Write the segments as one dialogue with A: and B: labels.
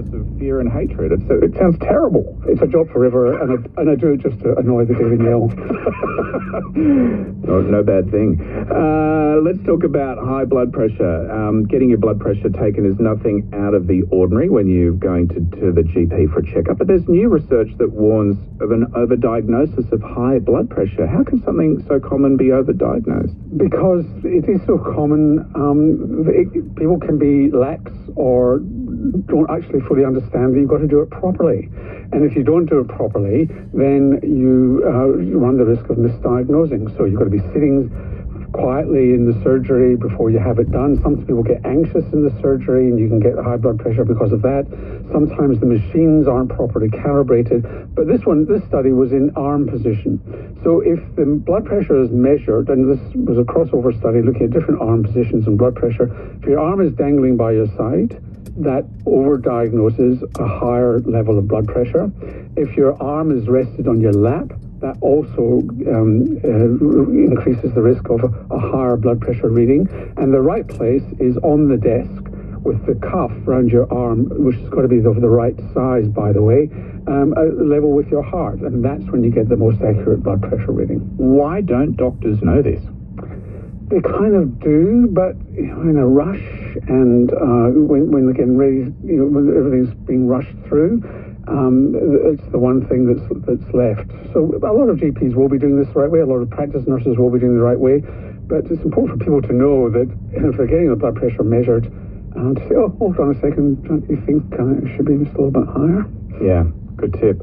A: source of fear and hatred. It sounds terrible.
B: It's a job forever, and I do it just to annoy the Daily Mail.
A: No bad thing. Let's talk about high blood pressure. Getting your blood pressure taken is nothing out of the ordinary when you're going to the GP for a checkup. But there's new research that warns of an overdiagnosis of high blood pressure. How can something so common be overdiagnosed?
B: Because it is so common, people can be lax or don't actually fully understand that you've got to do it properly. And if you don't do it properly, then you run the risk of misdiagnosing. So you've got to be sitting quietly in the surgery before you have it done. Some people get anxious in the surgery and you can get high blood pressure because of that. Sometimes the machines aren't properly calibrated. But this study was in arm position. So if the blood pressure is measured, and this was a crossover study looking at different arm positions and blood pressure, if your arm is dangling by your side, that overdiagnoses a higher level of blood pressure. If your arm is rested on your lap, that also increases the risk of a higher blood pressure reading. And the right place is on the desk with the cuff around your arm, which has got to be of the right size, by the way, level with your heart. And that's when you get the most accurate blood pressure reading.
A: Why don't doctors know this?
B: They kind of do, but in a rush, and when they're getting ready, when everything's being rushed through, it's the one thing that's left. So a lot of GPs will be doing this the right way. A lot of practice nurses will be doing it the right way. But it's important for people to know that if they're getting the blood pressure measured, to say, oh, hold on a second, don't you think it should be just a little bit higher?
A: Yeah, good tip.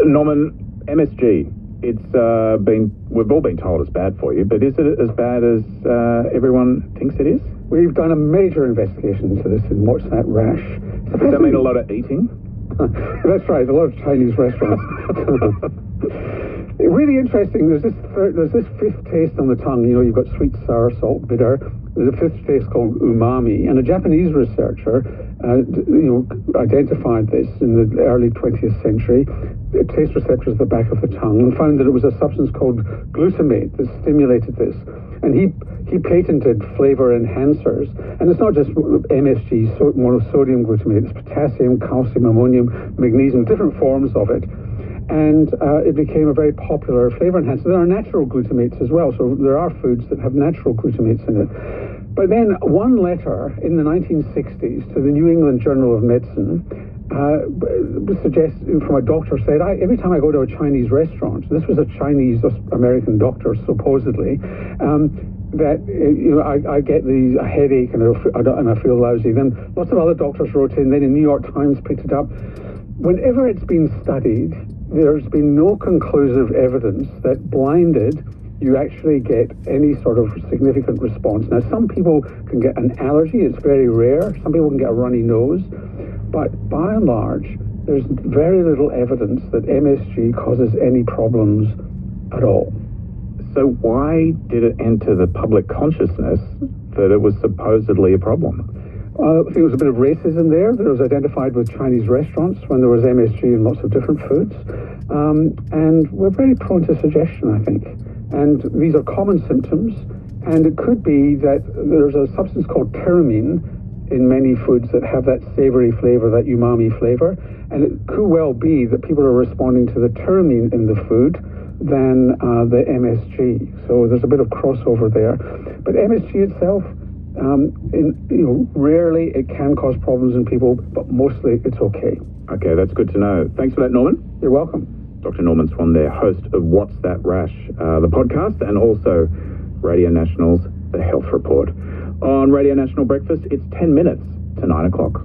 A: Norman, MSG. We've all been told it's bad for you, but is it as bad as everyone thinks it is?
B: We've done a major investigation into this in What's That Rash.
A: Does that mean a lot of eating?
B: That's right, a lot of Chinese restaurants. Really interesting, there's this fifth taste on the tongue. You've got sweet, sour, salt, bitter. There's a fifth taste called umami, and a Japanese researcher identified this in the early 20th century, taste receptors at the back of the tongue, and found that it was a substance called glutamate that stimulated this. And he patented flavor enhancers. And it's not just MSG, monosodium glutamate, it's potassium, calcium, ammonium, magnesium, different forms of it. And it became a very popular flavor enhancer. There are natural glutamates as well, so there are foods that have natural glutamates in it. But then one letter in the 1960s to the New England Journal of Medicine suggested from a doctor said, every time I go to a Chinese restaurant, this was a Chinese American doctor supposedly, that I get a headache and I feel lousy. Then lots of other doctors wrote in, then the New York Times picked it up. Whenever it's been studied, there's been no conclusive evidence that blinded you actually get any sort of significant response. Now, some people can get an allergy. It's very rare. Some people can get a runny nose. But by and large, there's very little evidence that MSG causes any problems at all.
A: So why did it enter the public consciousness that it was supposedly a problem?
B: I think there was a bit of racism there that was identified with Chinese restaurants when there was MSG in lots of different foods. And we're very prone to suggestion, I think. And these are common symptoms. And it could be that there's a substance called tyramine in many foods that have that savory flavor, that umami flavor. And it could well be that people are responding to the tyramine in the food than the MSG. So there's a bit of crossover there. But MSG itself, rarely it can cause problems in people, but mostly it's okay.
A: Okay, that's good to know. Thanks for that, Norman.
B: You're welcome.
A: Dr. Norman Swan there, host of What's That Rash, the podcast, and also Radio National's The Health Report. On Radio National Breakfast, it's 10 minutes to 9 o'clock.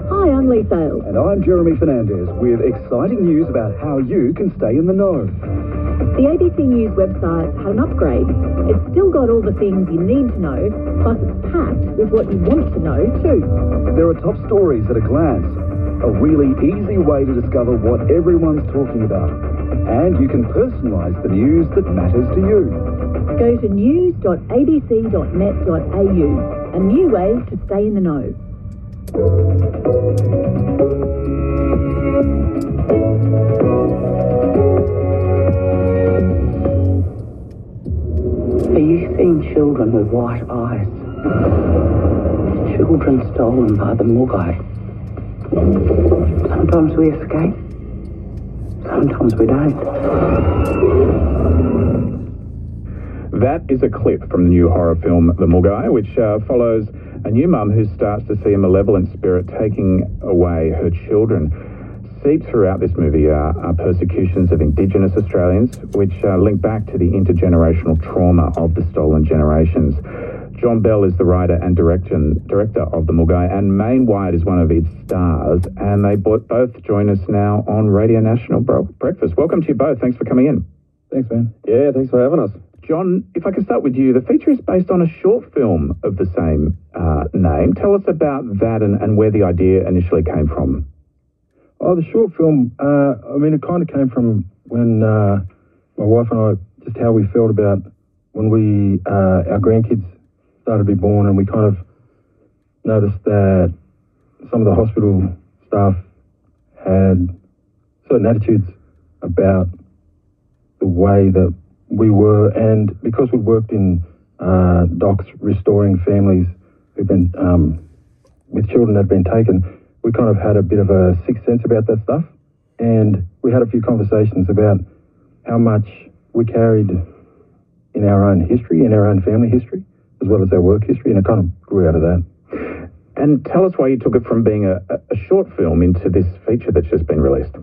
C: Hi, I'm Lee Sales.
D: And I'm Jeremy Fernandez with exciting news about how you can stay in the know.
C: The ABC News website had an upgrade. It's still got all the things you need to know, plus it's packed with what you want to know too.
D: There are top stories at a glance, a really easy way to discover what everyone's talking about. And you can personalise the news that matters to you.
C: Go to news.abc.net.au, a new way to stay in the know.
E: Are you seeing children with white eyes? Children stolen by the Mugai. Sometimes we escape. Sometimes we don't.
A: That is a clip from the new horror film The Mulgai, which follows a new mum who starts to see a malevolent spirit taking away her children. Seeped throughout this movie are persecutions of Indigenous Australians, which link back to the intergenerational trauma of the stolen generations. John Bell is the writer and director of The Mulgai, and Maine White is one of its stars, and they both join us now on Radio National Breakfast. Welcome to you both. Thanks for coming in.
F: Thanks, man. Yeah, thanks for having us.
A: John, if I can start with you, the feature is based on a short film of the same name. Tell us about that and where the idea initially came from.
F: Oh, the short film, it kind of came from when my wife and I, just how we felt about when our grandkids started to be born, and we kind of noticed that some of the hospital staff had certain attitudes about the way that we were, and because we'd worked in docs restoring families who've been with children that had been taken, we kind of had a bit of a sixth sense about that stuff, and we had a few conversations about how much we carried in our own history, in our own family history, as well as our work history, and it kind of grew out of that.
A: And tell us why you took it from being a short film into this feature that's just been released.